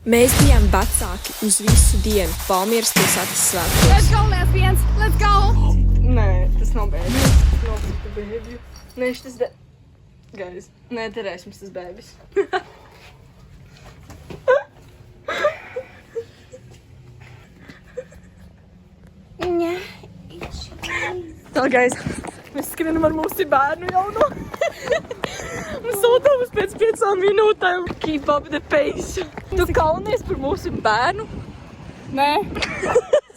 Mēs bijām vecāki uz visu dienu Valmieras pilsētas svētkos. Let's go, lesbians! Let's go! Nē, tas nav bēbis. Tas nav tas bēbis. Nē, šis Guys, nē, Terēs mums tas bēbis. Tā, guys, mēs skrienam ar mūsu bērnu jauno. Mums autobus pēc 5 minūtēm. Keep up the pace. Tu kaunies par mūsu bērnu? Nē.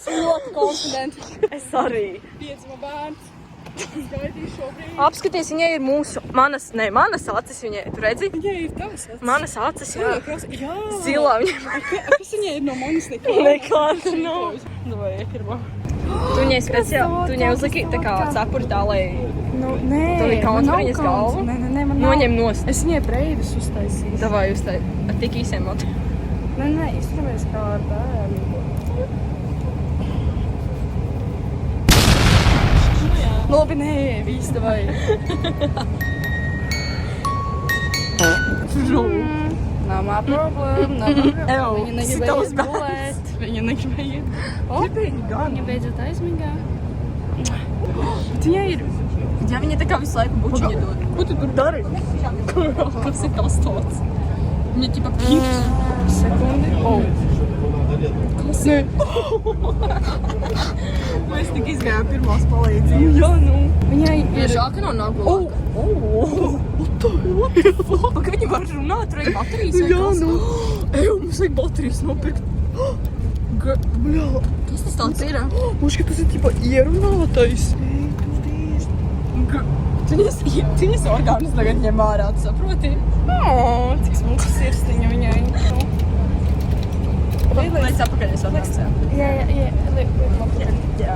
Esmu ļoti konfidenti. Es arī. Piedzima bērns. Es gaidīju šobrīd. Apskaties, viņai ir manas acis viņai, tu redzi? Viņai ir tavas acis. Manas acis, jā. Jā. Zilā viņai. Kas viņai ir no manis nekā? Nekāds nav. Vai iekarbā. Tu viņai speciāli, tu viņai uzliki tā kā cepuri tā, lai... Nē, Tu bija kauns par viņas galvu? Nē, man nav. Noņem nost. Es viņai breidus uztaisīju. Davai ar tik īsiem motiem. Nē, izturēs kā ar bērnu. Labi, nē, viss, davai. Nav mā problēma, Viņa negribēja iet gulēt. Viņa negribēja iet. Viņa beidzot aizmigā. Viņai ir... Ja viņa tā kā visu laiku bučiņu dod. Ko tu tur dari? Kas ir tas tāds? Viņa ķipa pīks. Sekundi. Kas ir? Mēs tik izgājām pirmās palīdzības. Jā, nu. Viņai ir... Žēl, ka nav nagulāka. What the fuck? Paka viņi var runāt, tur vajag baterijas vai kas? Mums vajag baterijas nopirkt. Kas tas tāds ir? Moška, tas ir tipa ierunātais. Viņas orgānus tagad ņem ārā, tu saproti? Cik smuka sirstiņa viņai. Mēs apakaļ orgāns. Jā. Jā.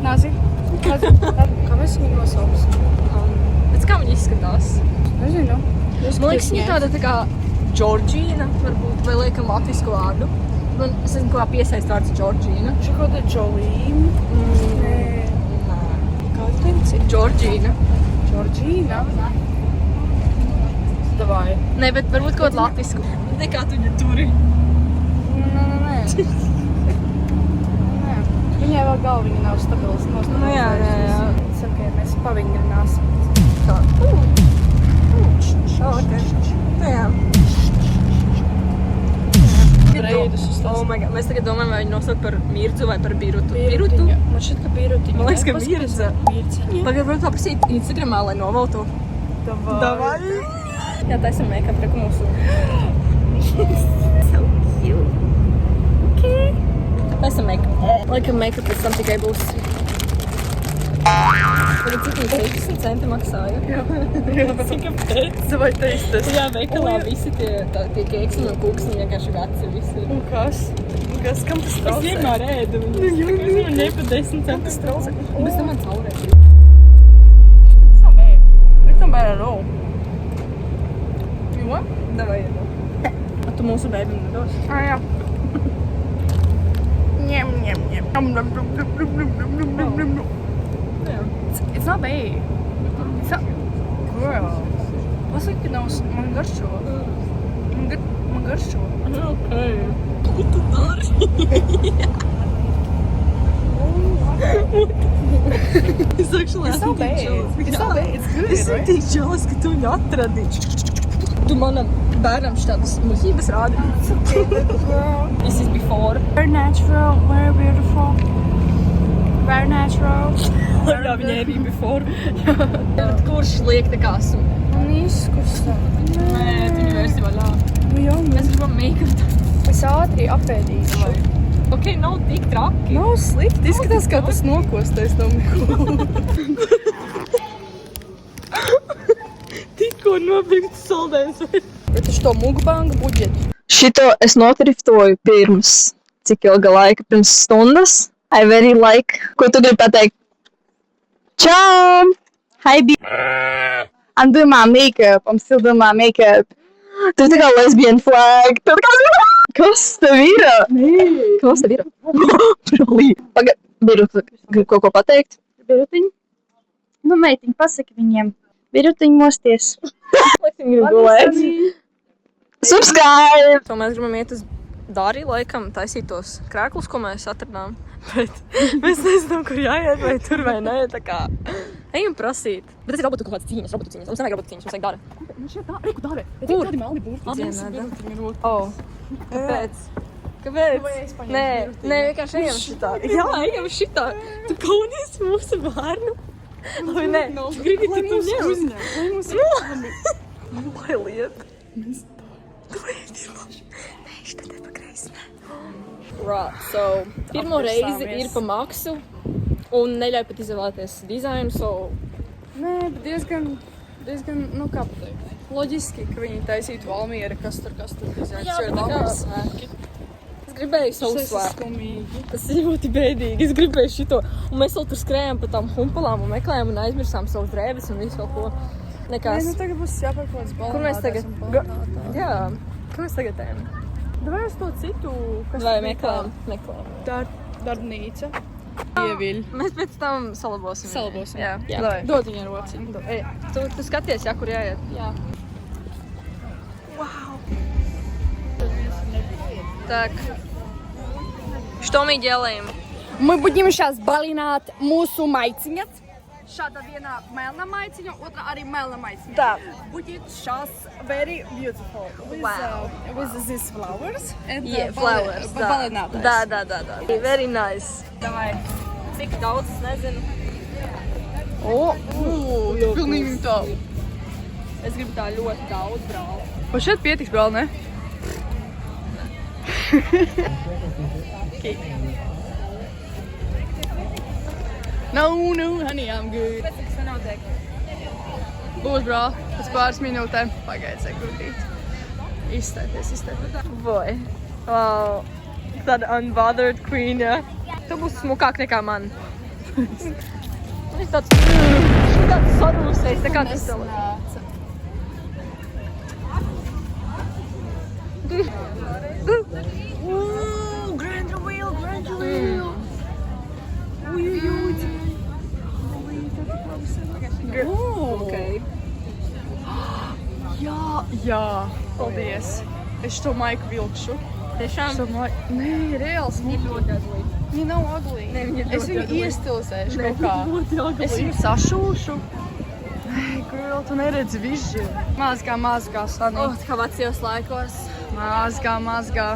Nāzi. Kā mēs viņu nosauksim? Pēc kā viņa izskatās? Nezinu. Man liekas, viņa tāda tā kā Džordžīna, varbūt, vai liekam latvisku vārdu. Es nezinu, kā piesaist vārds Džordžīna. Šī kaut kāda Jolīna? Kāda tev ir? Džordžīna. Džordžīna? Davai. Nē, bet varbūt kaut kādu latvisku. Nekā tu viņa turi. Nē. Viņai vēl galviņa nav stabils. Jā. Es saku, mēs pavingrināsim. Tā. Jā. Breidus uzstāst. Oh my god, mēs tagad domājam, vai viņu nosaukt par Mirdzu vai par Birutu. Birutiņa. Man šķiet, ka Birutiņa. Man liekas, ka Mirdza. Mirdziņa. Pagaid, varbūt apsīt Instagramā, lai novaltu. Davai. Jā, tā esam make-up reku mūsu. So cute. Okay. Tā esam make-up. Laikam make-up pēc tam tikai būs. Tagad cik viņi 30 centi maksāja? Jā. Cik kāpēc? Vai teistas? Jā, veikalā visi tie keksiņi un kūksni vienkārši veci visi. Un kas? Kam tas traucē? Es vienmēr ēdu viņus. Man ne pa 10 centus traucē? Un bez tam man caurē. Tas nav bad. It's not bad at all. You what? Davai, A tu mūsu bēbim nedos? Jā. Ņem. It's not bad. It's not... Girl. Pasaka, ka nav... Man garšo. Man garšo. Okay. Ko tu dari? Es actually It's not bad. It's not bad. It's good, Es esmu right? tik jealous, ka tu viņu atradi. Tu manam bērnam štādas muļķības rādi. It's okay, girl. This is before. Very natural, very beautiful. Very natural. Jā, viņai arī before. Bet kurš liek tā kā su? Man izkusta. Nē, tu viņu vērsi vaļā. Nu jau, Mēs gribam make-up. es ātri apēdīšu. Ok, nav tik traki. Nav slikti. Izskatās, kā tas nokostais tam. Tikko nopirkt saldējums. Bet taču to mukbanga budžetu. Šito es notriftoju pirms cik ilga laika, pirms stundas. I very like. Ko tu gribi pateikt? Ciao! Hi, I'm doing my makeup. I'm still doing my makeup. Tu tā kā lesbian flag. Kas tev ir? Kas tev ir? Pagad, Birutu, gribi kaut ko pateikt? Birutiņ? Nu, meitiņ, pasaki viņiem. Birutiņ mosties. Lai viņi grib gulēt. Subscribe! To mēs gribam iet uz Dāriju laikam, taisīt tos krēklus, ko mēs atradām. Bet mēs nezinām, kur jāiet, vai tur vai nē, tā kā ejam prasīt. Bet tas ir robotu kaut kāds cīņas, robotu cīņas. Mums nevajag robotu cīņas, mums vajag Dāra. Man šeit tā, reku Dāra. Kur? Tādi melni burti. Oh. Kāpēc? Kāpēc? Nē, vienkārši ejam šitā. Jā, ejam šitā. Tu kaunies mūsu bērnu. Vai nē? Tu gribi, tu ņem. Lai mums Lai liet. Tu ejam. Nē, šitā te pa kreisi. Right, so pirmo reizi ir pa maksu un neļauj pat izvēlēties dizainu, so... Nē, bet diezgan, nu kā pateikt, loģiski, ka viņi taisītu Valmiera, kas tur dizains. Jā, Jo ir bet Valmiera kā? svētki. Es gribēju savu Tas ir svārku. skumīgi. Tas ir ļoti bēdīgi. Es gribēju šito. Un mēs vēl tur skrējām pa tām humpalām un meklējām un aizmirsām savus drēbes un visu kaut ko. Nē, Nekas. nu tagad būs jāpērk kaut kāds Kur mēs tagad? balinātājs. Jā. Kur mēs tagad ejam? Davai uz to citu, kas Vai tur bija meklējam? Darbnīca. Ieviļ. Mēs pēc tam salabosim. Salabosim. Jā. Davai. Dod viņai rociņu. Ej, tu skaties, jā, kur jāiet. Jā. Так. Что мы делаем? Мы будем сейчас балинāt mūsu maiciņas. Šāda vienā melna maiciņa, otra arī melna maiciņa. Tā. Будет сейчас very beautiful with, Wow. with these flowers and Yeah, flowers. balinātājs. Да. Very nice. Davai. Cik daudz, es nezinu. Tu pilnīgi tā. Es gribu tā ļoti daudz brāli. Pa šeit pietiks vēl, ne? No, honey, I'm good. Kas nenotiek? Būs, brā, pēc pāris minūtēm. Pagaid sekundīt. Izstēties. Boy. Wow. Tāda unbothered queen, jā. Tu būsi smukāk nekā man. Viņš tāds sarūsējis, tā kā tas tev. Grand reveal. Okay. Jā, paldies. Es to maiku vilkšu. Tiešām? Nē, reāls. Viņa nav aglī. Nē, viņa ir Es ļoti viņu ugly. iestilsēšu kaut kā. ļoti ugly. Es viņu sašūšu. Hey, girl, tu neredzi vižu. Mazgā, Sani. Oh, kā vecajos laikos. Mazgā.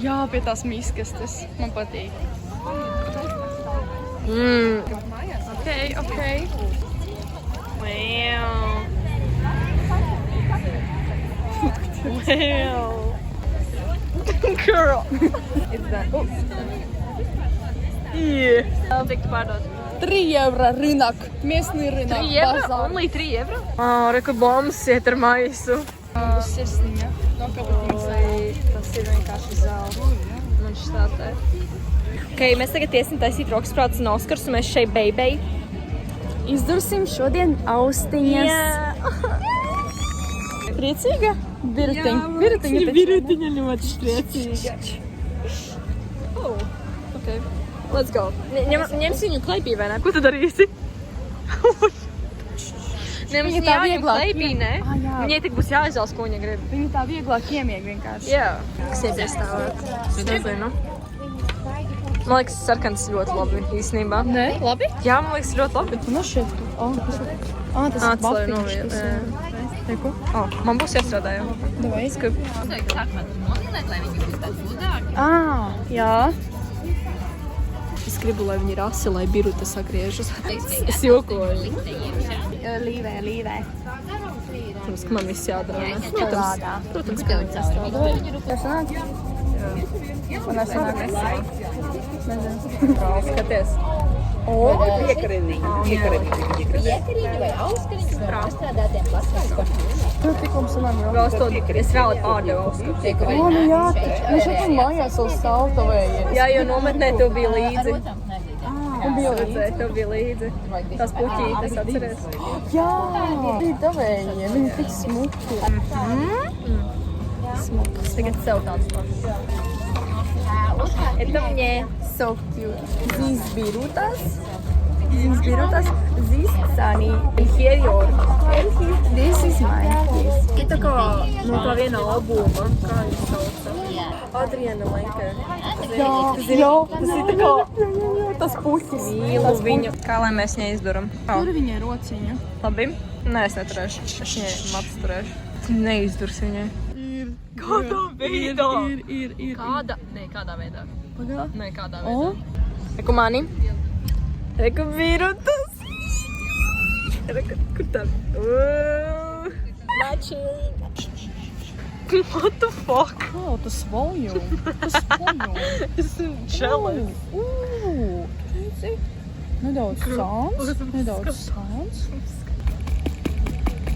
Jā, pie tās miskastes. Man patīk. Okay. Wow. Girl. It's that. Oh. Yeah. Cik tu pārdod? 3 eiro rīnak. Miesnī rīnak. 3 eiro? Only 3 eiro? Reku bombas iet ar maisu. Sirsniņa. Oi, tas ir vienkārši zelta. Man štātē. Ok, mēs tagad iesim taisīt roksprātus un Oskars, un mēs šeit beibei. Izdursim šodien austiņas. Priecīga? Birutiņa ļoti priecīga. Oh, ok. Let's go. Ņemsi viņu kleipī, vai ne? Ko tu darīsi? Ņemsi Viņa tā viņu vieglāk kleipī, ne? jā. Viņai tik būs jāizvēlas, ko viņa grib. Viņa tā vieglāk iemieg vienkārši. Jā. Kas iet iestāvēt? Es nezinu. Man liekas, sarkans ļoti labi īstenībā. Nē, labi. Jā, man liekas, ļoti labi. Nu šeit. Tas ir Atslēju noviet. Teiko? Man būs jāstrādā jau. Davai. Skup. Jā. Es gribu, lai viņi rasi, lai biruta sagriežas. Es jokoju. Līvē. Protams, ka man viss jādara. Ne? Protams, ka viņi jāstrādā. Skaties. Vēl es to es vēl pārdevu Oskaru. Nu jā, nu šeit un mājās vēl stāvtavēji. Jā, jo nometnē tev bija līdzi. Bija Redzēju, tev bija līdzi. Tās puķītes atceries. Jā, bija tavēji. Viņi tik smuki. Smukas. Tagad sev tāds pats. Это мне. So cute. These birutas. Sind Birutas, this is Sunny. Inferior. This is mine. Ir tā kā no tā viena albuma, kā viņš sauca. Adriana Lenke. Jā. Tas ir tā kā tas puķis. Mīlu viņu. Kā lai mēs viņai izdaram? Tur viņai rociņa. Labi? Nē, es neturēšu. Es viņai matus turēšu. Neizdurs viņai. Kādā veidā? Ir. Kāda? Nē, kādā veidā? Pagā? Nē, kādā veidā? Reku mani. Reku Birutas. Reku, kur tā? Matching. What the fuck? Oh, tas volume. Esmu jealous. Redzi? Nedaudz sāns.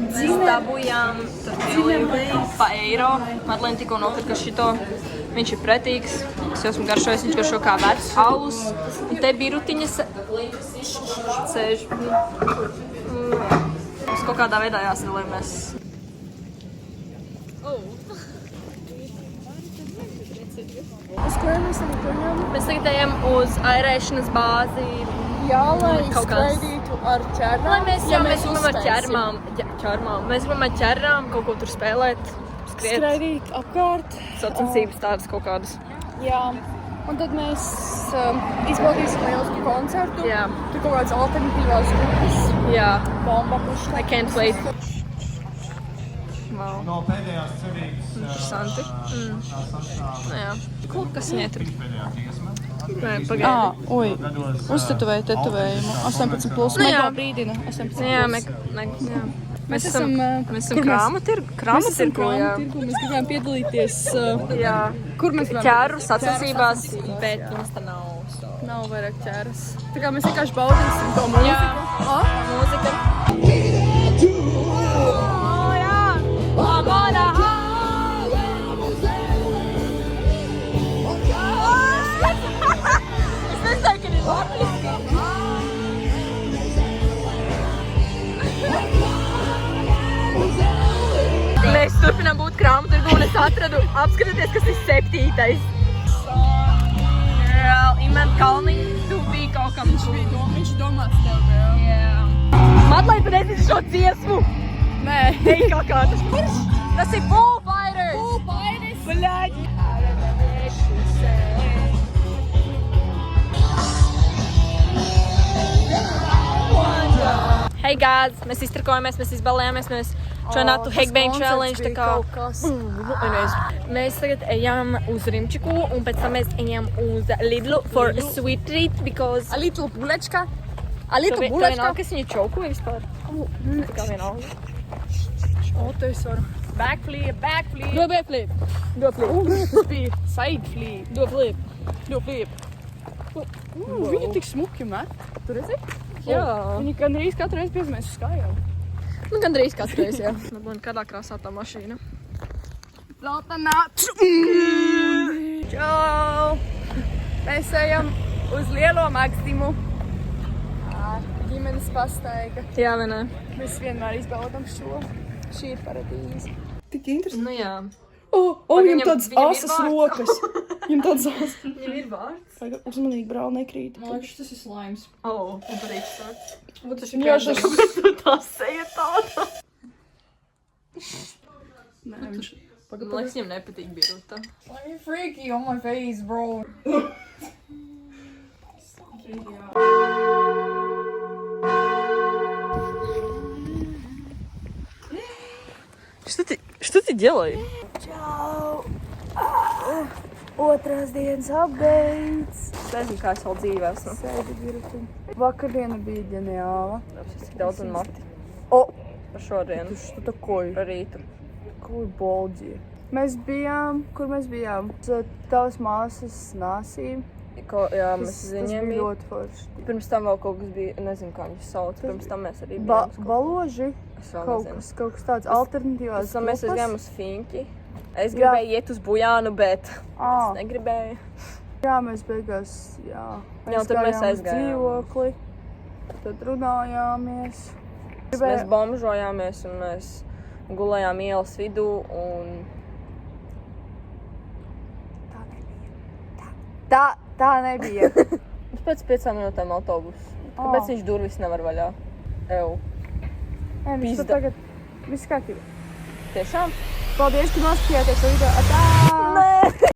Mēs dabūjām pa eiro. Madlēna tikko nopirka šito. Viņš ir pretīgs. Es jau esmu garšojis, viņš garšo kā vecs alus. Un te birutiņas sēž. Mums kaut kādā veidā jāsadalē mēs. Uz kuriem mēs tagad ejam? Mēs tagad ejam uz airēšanas bāzi. Jā, lai Kaut kāds- skraidītu ar ķernām. Lai mēs gribam ar uzspēsim. ķermām. Mēs gribam ar ķerām kaut ko tur spēlēt. Skriet. Skraidīt apkārt. Sacensības tādas kaut kādas. Jā. Un tad mēs izbaudīsim lielisku koncertu. Jā. Tur kaut kādas alternatīvās grupas. Jā. Bomba pušķi. I can't wait. Wow. No pēdējās cerības Interesanti. Nu jā. Kas viņai tur? pēdējā dziesma. Pagaidi. Oi. Uztetovēju tetovējumu. 18 plus. Nu jā. Mega brīdina. 18 plus. Jā. Mēs esam, esam kur krāma Mēs esam tirgu, jā. krāma tirgu. Mēs gribējām piedalīties. Jā. Kur mēs varam? Ķēru sacensībās, bet mums tā nav. So. Nav vairāk ķēras. Tā kā mēs vienkārši baudīsim to mūziku. Jā. Mūzika. Mēs turpinām būt krāmu tirgu un es atradu, apskatieties, kas ir 7. Imants Kalniņš, tu biji kaut kam. Viņš domāts tev, jā. Madlai, tu nezini šo dziesmu? Nē. Ej, kā tas kurš? Tas ir Foo Fighters! Foo Fighters! Bļaļ! Hey guys, mēs iztrakojamies, mēs izbalējāmies, mēs trying to Hackbang challenge, tā kā... Mēs tagad ejam uz Rimčiku un pēc tam mēs ejam uz Lidlu for a sweet treat because... A little bulečka. A Tu little bulečka. vienalga, kas viņu čaukoja vispār? Tā kā vienalga. O, to es varu. Backflip. Do backflip. Tas bija side flip. Do flip. Do flip. Viņa tik smuki met. Tu redzi? Jā. Viņa gandrīz katru reizi piezmēs uz kājām. Nu, gandrīz katru reizi, jā. Labi, kādā krāsā tā mašīna? Zeltainā. Čau! Mēs ejam uz Lielo Maksimu. Ģimenes pastaiga. Jā, vai ne? Mēs vienmēr izbaudam šo. Šī ir paradīze. Tik interesanti. Nu, jā. Viņam Viņam- tādas viņam ir asas vārds. rokas. Viņam tādas asas. Viņam ir vārds. Uzmanīgi, brāl, nekrīt. liekas, tas ir slimes. O, un pareizi sāc. Un tas ir Jā, šis... tā seja tāda. Nē, viņš... Man liekas, viņam nepatīk biruta. Let me freaky on my face, bro. Что ты делаешь? Otrās dienas updates. Es nezinu, kā es vēl dzīvē esmu. Sēdi birutiņ. Vakardiena bija ģeniāla. Cik daudz un mati. O! Par šodienu. Что такое? Par rītu. Какой балди. Mēs bijām, kur mēs bijām? Tavas māsas nāsīm. Jā, mēs Tas viņiem bija bija. ļoti forši. Pirms tam vēl kaut kas bija, nezinu, kā viņus sauc. Pirms tam mēs arī Ba bijām. baloži? Es vēl Kaut nezinu. kas tāds alternatīvās Pēc tam mēs grupas. aizgājām uz Finki. Es gribēju iet uz Bujānu, bet Ā, es negribēju. jā, mēs beigās, jā. Jā, tad mēs uz aizgājām. dzīvokli. Tad runājāmies. Mēs bomžojāmies un mēs gulējām ielas vidū un Tā nebija. pēc 5 minūtēm autobusu. Kāpēc viņš durvis nevar vaļā? Ew. Nē, viņš Pizda. tur tagad viss kārtībā. Tiešām? Paldies, ka noskatījāties šo video. Atā!